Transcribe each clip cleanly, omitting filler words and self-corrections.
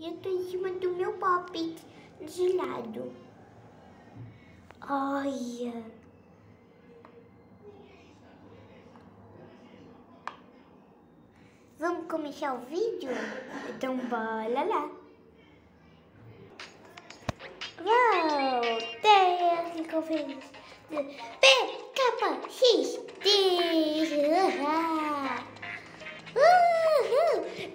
E eu tô em cima do meu pop gelado. Olha. Vamos começar o vídeo? Então bora lá. Voltei com feliz. P, K, X, D.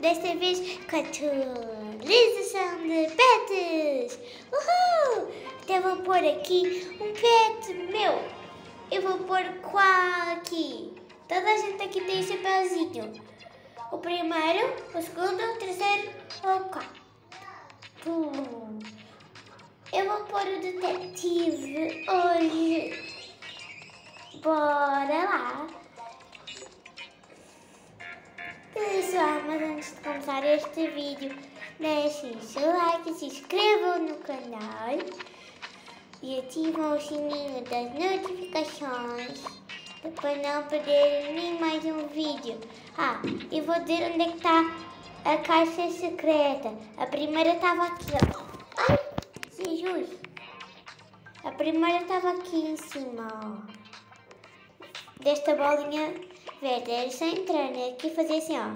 Desta vez com a atualização de pets. Uhul! Até vou pôr aqui um pet meu. Eu vou pôr qual aqui? Toda a gente aqui tem esse chapéuzinho. O primeiro, o segundo, o terceiro, o quarto. Eu vou pôr o detetive hoje. Bora lá. Pessoal, mas antes de começar este vídeo, deixem seu like, se inscrevam no canal e ativam o sininho das notificações para não perderem nem mais um vídeo. E vou dizer onde é que está a caixa secreta. A primeira estava aqui, ó. Ai, Jesus. A primeira estava aqui em cima, ó. Desta bolinha verde. Era só entrar, né? Aqui fazer assim, ó.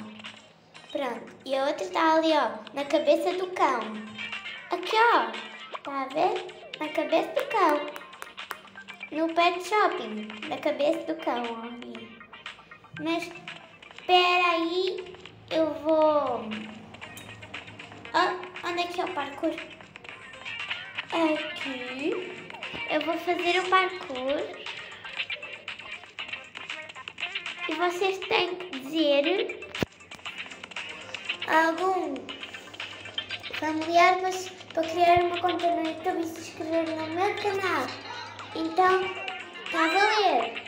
Pronto. E a outra está ali, ó. Na cabeça do cão. Aqui, ó. Está a ver? Na cabeça do cão. No pet shopping. Na cabeça do cão, ó. Ali. Mas, espera aí. Eu vou... onde é que é o parkour? Aqui. Eu vou fazer o parkour. E vocês têm que dizer algum familiar para criar uma conta no YouTube e se inscrever no meu canal. Então, está a valer.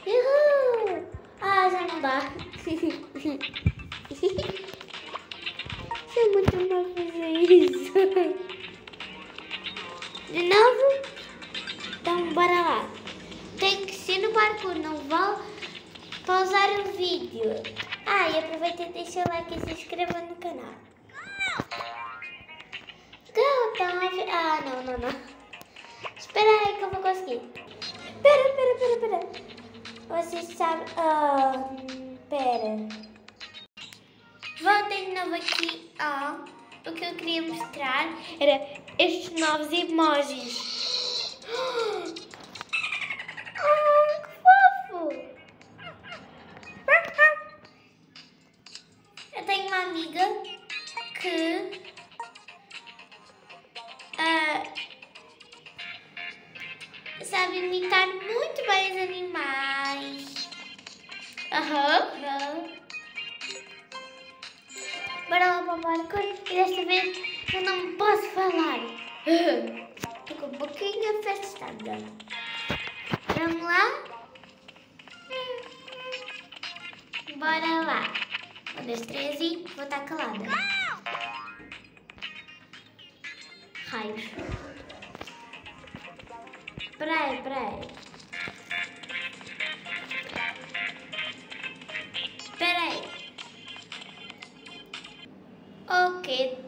Uhul! Já não dá. É muito mal fazer isso. De novo? Então, bora lá. Tem que ser no parkour, não vou pausar o vídeo. E aproveita e deixa o like e se inscreva no canal. Não. Espera aí que eu vou conseguir. Espera. Vocês sabem... Espera. Voltei de novo aqui, O que eu queria mostrar era estes novos emojis. Eu tenho uma amiga que sabe imitar muito bem os animais. Bora lá para o parkour e desta vez eu não posso falar. Estou com um pouquinho afastada. Vamos lá? Bora lá. 1, 2, 3 e vou estar calada. Raios. Espera aí. Ok.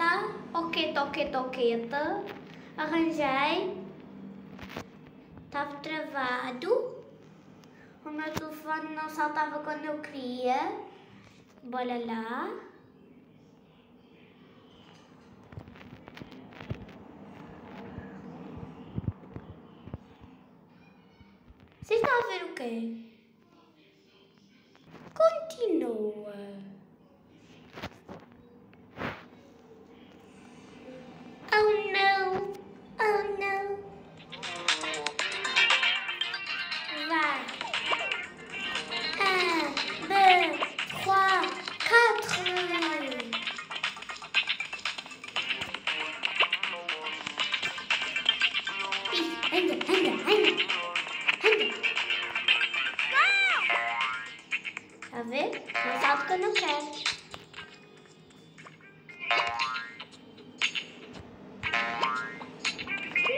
Arranjei. Estava travado. O meu telefone não saltava quando eu queria. Bora lá. Vocês estão a ver o quê? Continua. Oh não. Vai. 1, 2, 3, 4. Anda. Tá vendo? Mais alto que eu não quero.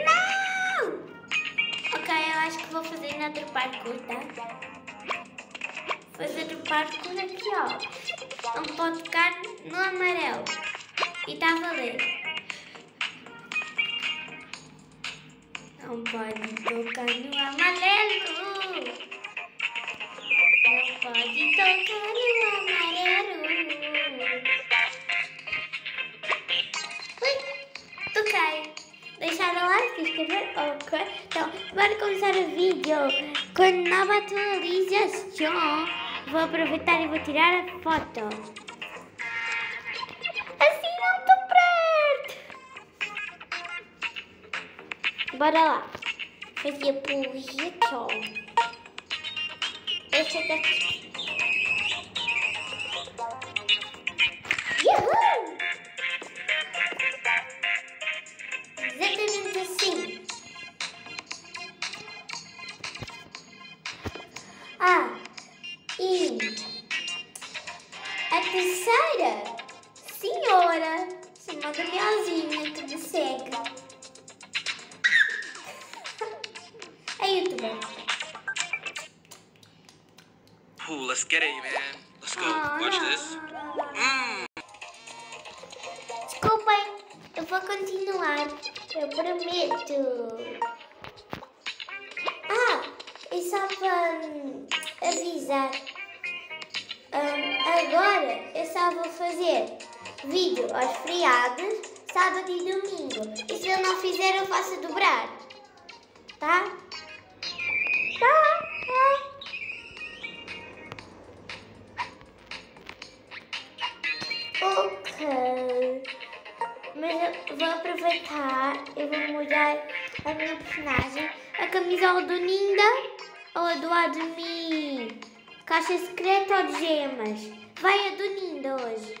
Não! Ok, eu acho que vou fazer outro parkour, tá? Fazer o parkour aqui, ó. Não pode ficar no amarelo. E está a valer. Não pode tocar no amarelo. Não pode tocar no amarelo. Ui, toquei. Deixaram lá, se inscrever? Ok. Então, bora começar o vídeo. Com nova atualização. Vou aproveitar e vou tirar a foto. Assim não estou perto. Bora lá. Fazer projeto. Esse daqui. Uhul! Exatamente assim. E a terceira senhora chamada Leozinha, que me segue. É youtuber. Ooh, let's get it, man. Let's go. Watch this. Desculpem, eu vou continuar. Eu prometo. E só para avisar. Agora eu só vou fazer vídeo aos feriados, sábado e domingo. E se eu não fizer, eu faço dobrar. Tá? Ok. Mas eu vou aproveitar, eu vou mudar a minha personagem. A camisola do Ninda ou a do Admi? Caixa secreta ou de gemas? Vai a do Ninda hoje.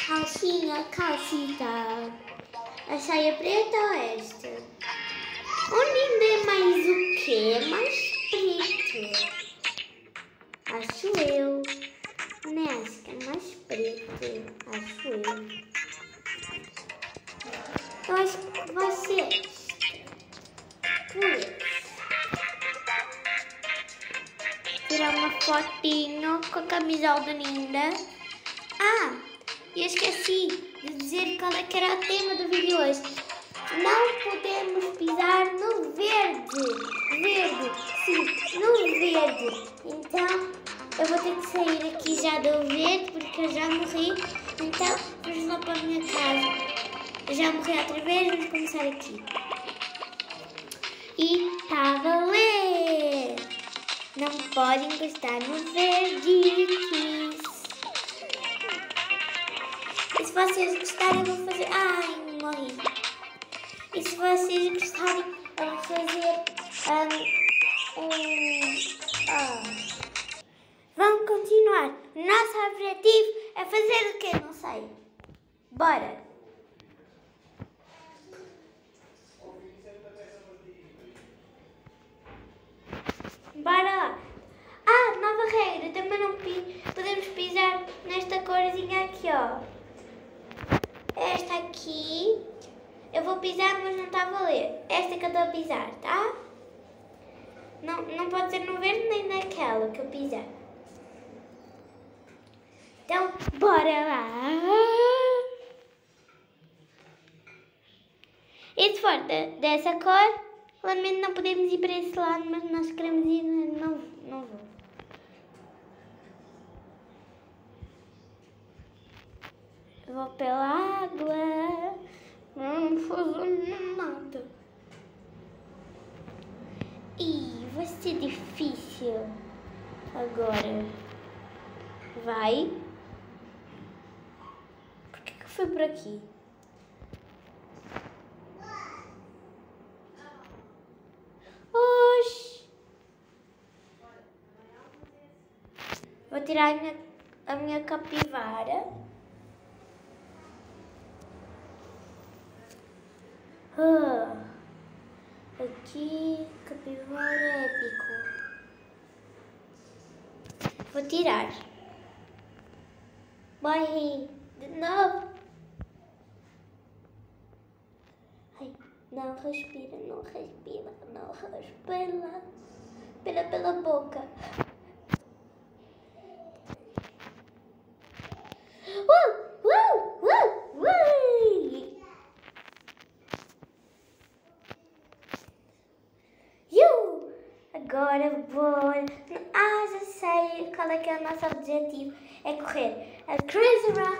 Calcinha, calcita. A saia preta ou esta? O Ninda é mais o quê? Mais preto. Acho eu. Né? Acho que é mais preto. Acho eu. Eu acho que vai ser esta. Por isso. Tirar uma fotinho com a camisola da Ninda. Eu esqueci de dizer qual é que era o tema do vídeo hoje. Não podemos pisar no verde. Verde, sim, no verde. Então, eu vou ter que sair aqui já do verde, porque eu já morri. Então, vamos lá para a minha casa. Eu já morri outra vez, vamos começar aqui. E tá a valer! Não pode encostar no verde. E se vocês gostarem, eu vou fazer... Ai, morri. E se vocês gostarem, eu vou fazer... Vamos continuar. Nosso objetivo é fazer o quê? Não sei. Bora. Bora lá. Nova regra. Também não podemos pisar nesta corzinha aqui, ó. Esta aqui. Eu vou pisar, mas não está a valer. Esta que eu estou a pisar, tá? Não pode ser no verde nem naquela que eu pisar. Então, bora lá. E se for dessa cor, lamento, não podemos ir para esse lado, mas nós queremos ir, não vou. Eu vou pela água, não fazer nada. Vai ser difícil agora. Vai. Por que foi por aqui? Vou tirar a minha capivara. Aqui, capivara épico. Vou tirar. Morri de novo. Ai, não respira, não respira, não respira. Respira pela boca. nosso objetivo é correr a Crazy Run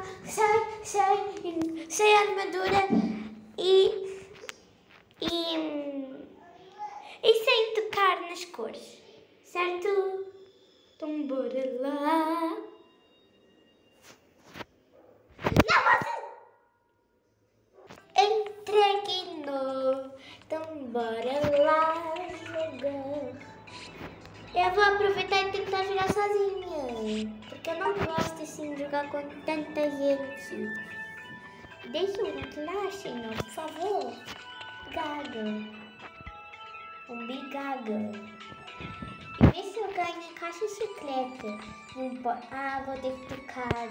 sem armadura e sem tocar nas cores, certo? Então bora lá. Não, você... Entreguei-no. Então bora lá jogar. Eu vou aproveitar e tentar jogar sozinha, porque eu não gosto assim de jogar com tanta gente. Deixa um like, não, por favor. Gaga. Um bigaga. E vê se eu ganho em caixa secreta. Não pode... Ah, vou ter que tocar.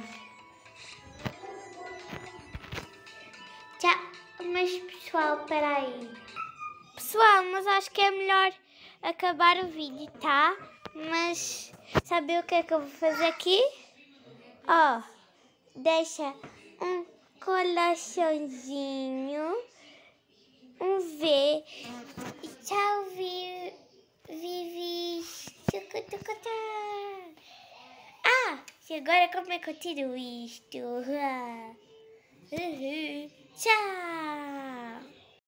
Tchau. Mas pessoal, peraí. Pessoal, mas acho que é melhor acabar o vídeo, tá? Mas sabe o que é que eu vou fazer aqui? Ó, deixa um coraçãozinho, um V e tchau, Vivi. Ah, e agora como é que eu tiro isto? Tchau.